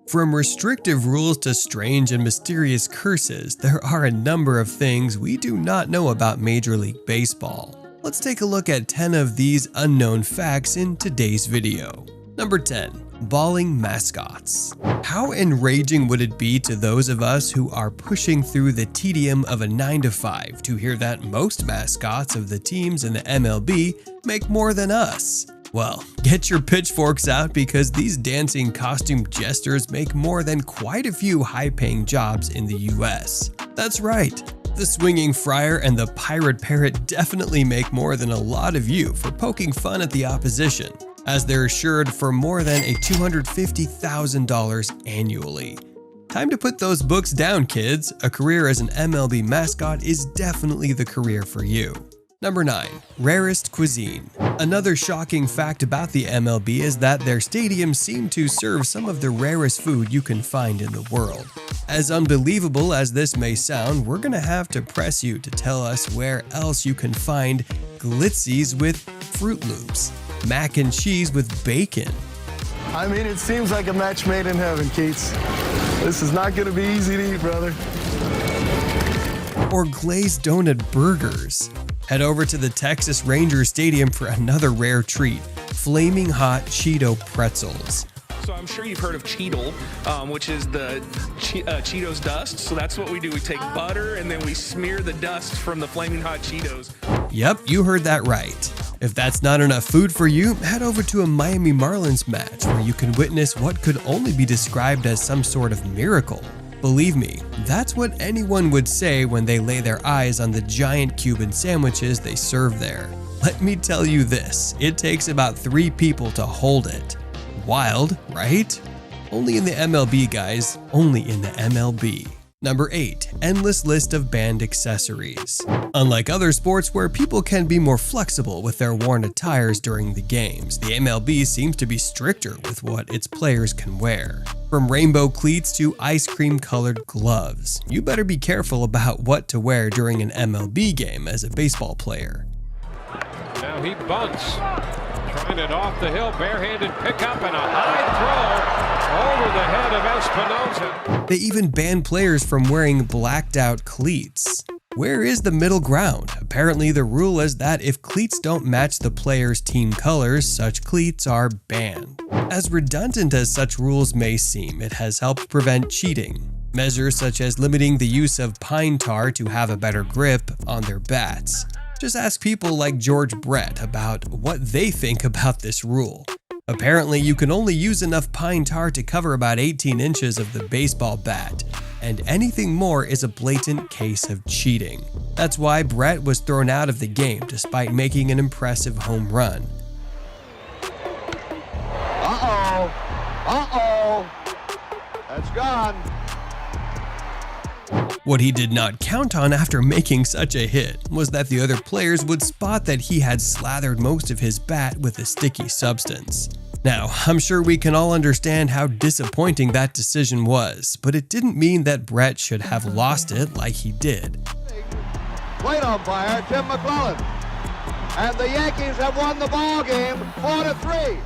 From restrictive rules to strange and mysterious curses, there are a number of things we do not know about Major League Baseball. Let's take a look at 10 of these unknown facts in today's video. Number 10. Balling mascots. How enraging would it be to those of us who are pushing through the tedium of a 9-to-5 to hear that most mascots of the teams in the MLB make more than us? Well, get your pitchforks out because these dancing costume jesters make more than quite a few high-paying jobs in the US. That's right. The Swinging Friar and the Pirate Parrot definitely make more than a lot of you for poking fun at the opposition, as they're assured for more than $250,000 annually. Time to put those books down, kids. A career as an MLB mascot is definitely the career for you. Number 9. Rarest cuisine. Another shocking fact about the MLB is that their stadiums seem to serve some of the rarest food you can find in the world. As unbelievable as this may sound, we're gonna have to press you to tell us where else you can find glitzies with Fruit Loops, mac and cheese with bacon. I mean, it seems like a match made in heaven, Keats. This is not gonna be easy to eat, brother. Or glazed donut burgers. Head over to the Texas Rangers Stadium for another rare treat, flaming hot Cheeto pretzels. So I'm sure you've heard of Cheetle, which is the Cheetos dust. So that's what we do. We take butter and then we smear the dust from the flaming hot Cheetos. Yep, you heard that right. If that's not enough food for you, head over to a Miami Marlins match where you can witness what could only be described as some sort of miracle. Believe me, that's what anyone would say when they lay their eyes on the giant Cuban sandwiches they serve there. Let me tell you this, it takes about 3 people to hold it. Wild, right? Only in the MLB, guys. Only in the MLB. Number 8. Endless list of banned accessories. Unlike other sports where people can be more flexible with their worn attires during the games, the MLB seems to be stricter with what its players can wear. From rainbow cleats to ice cream colored gloves, you better be careful about what to wear during an MLB game as a baseball player. Now he bunts. Trying it off the hill, barehanded pickup and a high throw over the head of Espinosa. They even ban players from wearing blacked out cleats. Where is the middle ground? Apparently the rule is that if cleats don't match the player's team colors, such cleats are banned. As redundant as such rules may seem, it has helped prevent cheating. Measures such as limiting the use of pine tar to have a better grip on their bats. Just ask people like George Brett about what they think about this rule. Apparently, you can only use enough pine tar to cover about 18 inches of the baseball bat, and anything more is a blatant case of cheating. That's why Brett was thrown out of the game despite making an impressive home run. That's gone. What he did not count on after making such a hit was that the other players would spot that he had slathered most of his bat with a sticky substance. Now, I'm sure we can all understand how disappointing that decision was, but it didn't mean that Brett should have lost it like he did. Plate umpire Tim McClellan, and the Yankees have won the ball game 4-3.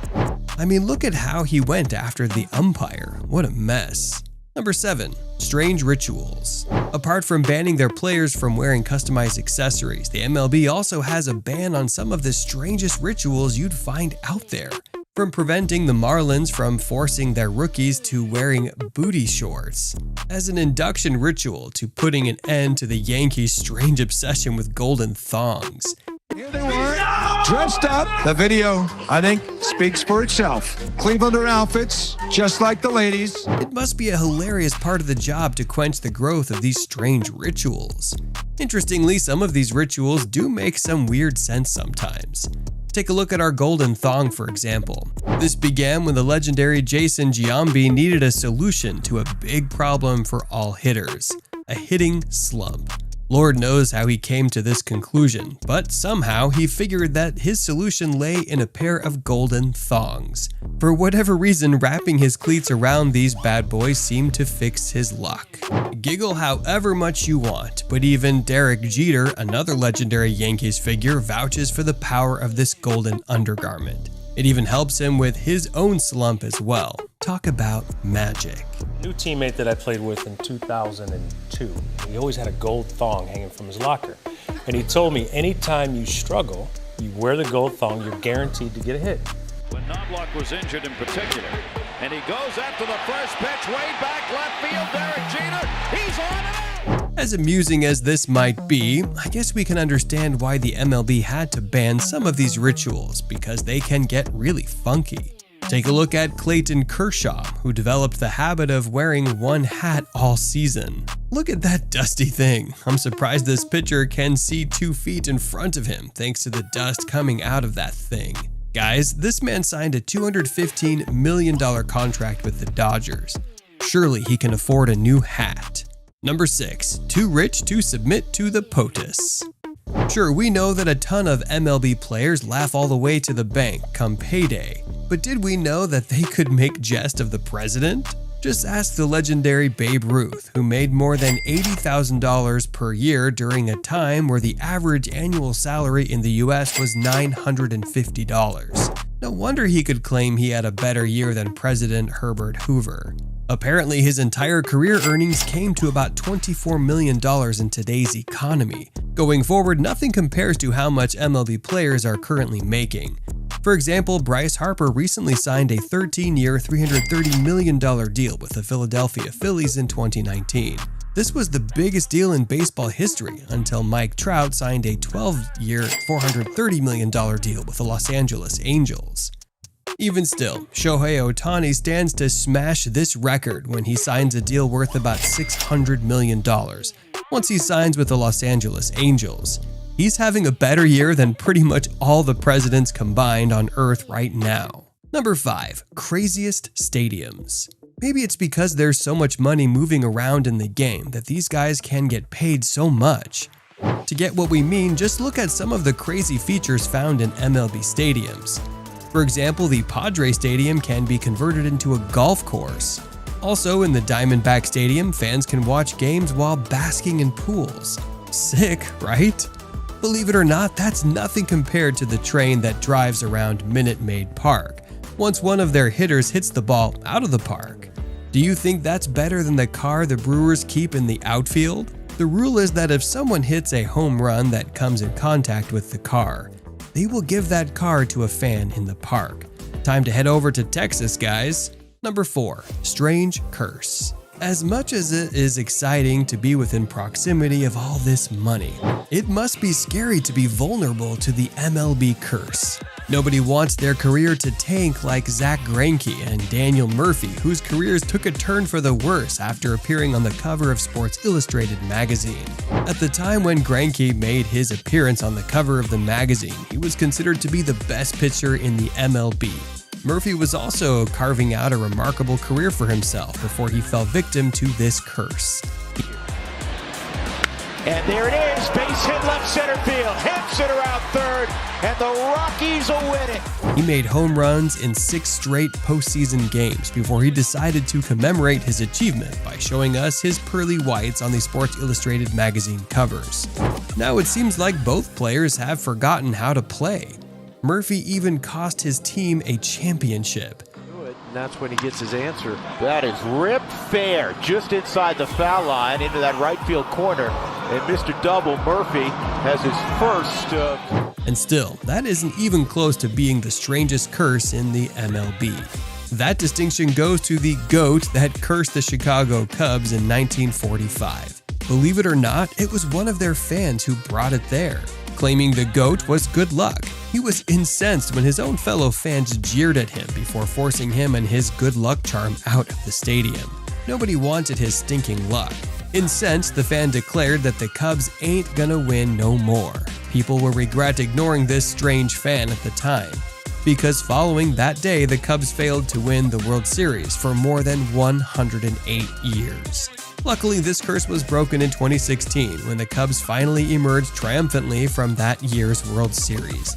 I mean, look at how he went after the umpire. What a mess. Number 7. Strange rituals. Apart from banning their players from wearing customized accessories, the MLB also has a ban on some of the strangest rituals you'd find out there. From preventing the Marlins from forcing their rookies to wearing booty shorts, as an induction ritual to putting an end to the Yankees' strange obsession with golden thongs. Here they were, dressed up. The video, I think, speaks for itself. Clevelander outfits, just like the ladies. It must be a hilarious part of the job to quench the growth of these strange rituals. Interestingly, some of these rituals do make some weird sense sometimes. Take a look at our golden thong, for example. This began when the legendary Jason Giambi needed a solution to a big problem for all hitters, a hitting slump. Lord knows how he came to this conclusion, but somehow he figured that his solution lay in a pair of golden thongs. For whatever reason, wrapping his cleats around these bad boys seemed to fix his luck. Giggle however much you want, but even Derek Jeter, another legendary Yankees figure, vouches for the power of this golden undergarment. It even helps him with his own slump as well. Talk about magic. New teammate that I played with in 2002. He always had a gold thong hanging from his locker. And he told me, anytime you struggle, you wear the gold thong, you're guaranteed to get a hit. When Knobloch was injured in particular, and he goes after the first pitch, way back left field, Derek Jeter, he's on it out! As amusing as this might be, I guess we can understand why the MLB had to ban some of these rituals, because they can get really funky. Take a look at Clayton Kershaw, who developed the habit of wearing one hat all season. Look at that dusty thing. I'm surprised this pitcher can see 2 feet in front of him thanks to the dust coming out of that thing. Guys, this man signed a $215 million contract with the Dodgers. Surely he can afford a new hat. Number 6. Too rich to submit to the POTUS. Sure, we know that a ton of MLB players laugh all the way to the bank come payday, but did we know that they could make jest of the president? Just ask the legendary Babe Ruth, who made more than $80,000 per year during a time where the average annual salary in the US was $950. No wonder he could claim he had a better year than President Herbert Hoover. Apparently, his entire career earnings came to about $24 million in today's economy. Going forward, nothing compares to how much MLB players are currently making. For example, Bryce Harper recently signed a 13-year, $330 million deal with the Philadelphia Phillies in 2019. This was the biggest deal in baseball history until Mike Trout signed a 12-year, $430 million deal with the Los Angeles Angels. Even still, Shohei Ohtani stands to smash this record when he signs a deal worth about $600 million. Once he signs with the Los Angeles Angels, he's having a better year than pretty much all the presidents combined on Earth right now. Number 5. Craziest stadiums. Maybe it's because there's so much money moving around in the game that these guys can get paid so much. To get what we mean, just look at some of the crazy features found in MLB stadiums. For example, the Padre Stadium can be converted into a golf course. Also, in the Diamondback Stadium, fans can watch games while basking in pools. Sick, right? Believe it or not, that's nothing compared to the train that drives around Minute Maid Park once one of their hitters hits the ball out of the park. Do you think that's better than the car the Brewers keep in the outfield? The rule is that if someone hits a home run that comes in contact with the car, they will give that car to a fan in the park. Time to head over to Texas, guys. Number 4. Strange curse. As much as it is exciting to be within proximity of all this money, it must be scary to be vulnerable to the MLB curse. Nobody wants their career to tank like Zach Greinke and Daniel Murphy, whose careers took a turn for the worse after appearing on the cover of Sports Illustrated magazine. At the time when Greinke made his appearance on the cover of the magazine, he was considered to be the best pitcher in the MLB. Murphy was also carving out a remarkable career for himself before he fell victim to this curse. And there it is, base hit left center field, hits it around third, and the Rockies will win it. He made home runs in 6 straight postseason games before he decided to commemorate his achievement by showing us his pearly whites on the Sports Illustrated magazine covers. Now it seems like both players have forgotten how to play. Murphy even cost his team a championship. And that's when he gets his answer. That is ripped fair, just inside the foul line into that right field corner. And Mr. Double Murphy has his first. And still, that isn't even close to being the strangest curse in the MLB. That distinction goes to the GOAT that cursed the Chicago Cubs in 1945. Believe it or not, it was one of their fans who brought it there. Claiming the GOAT was good luck, he was incensed when his own fellow fans jeered at him before forcing him and his good luck charm out of the stadium. Nobody wanted his stinking luck. Incensed, the fan declared that the Cubs ain't gonna win no more. People will regret ignoring this strange fan at the time, because following that day, the Cubs failed to win the World Series for more than 108 years. Luckily, this curse was broken in 2016 when the Cubs finally emerged triumphantly from that year's World Series.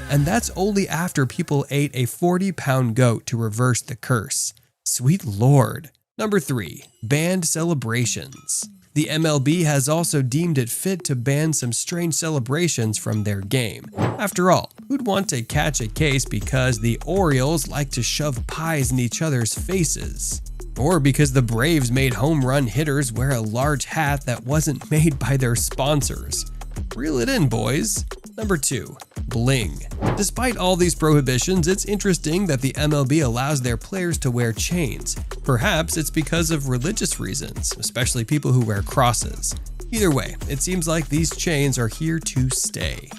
And that's only after people ate a 40-pound goat to reverse the curse. Sweet Lord. Number 3. Banned celebrations. The MLB has also deemed it fit to ban some strange celebrations from their game. After all, Who'd want to catch a case because the Orioles like to shove pies in each other's faces? Or because the Braves made home run hitters wear a large hat that wasn't made by their sponsors? Reel it in, boys. Number 2. Bling. Despite all these prohibitions, it's interesting that the MLB allows their players to wear chains. Perhaps it's because of religious reasons, especially people who wear crosses. Either way, it seems like these chains are here to stay.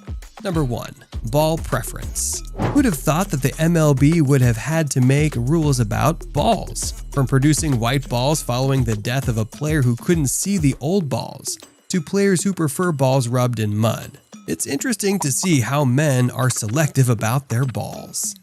Number 1. Ball preference. Who'd have thought that the MLB would have had to make rules about balls? From producing white balls following the death of a player who couldn't see the old balls, to players who prefer balls rubbed in mud. It's interesting to see how men are selective about their balls.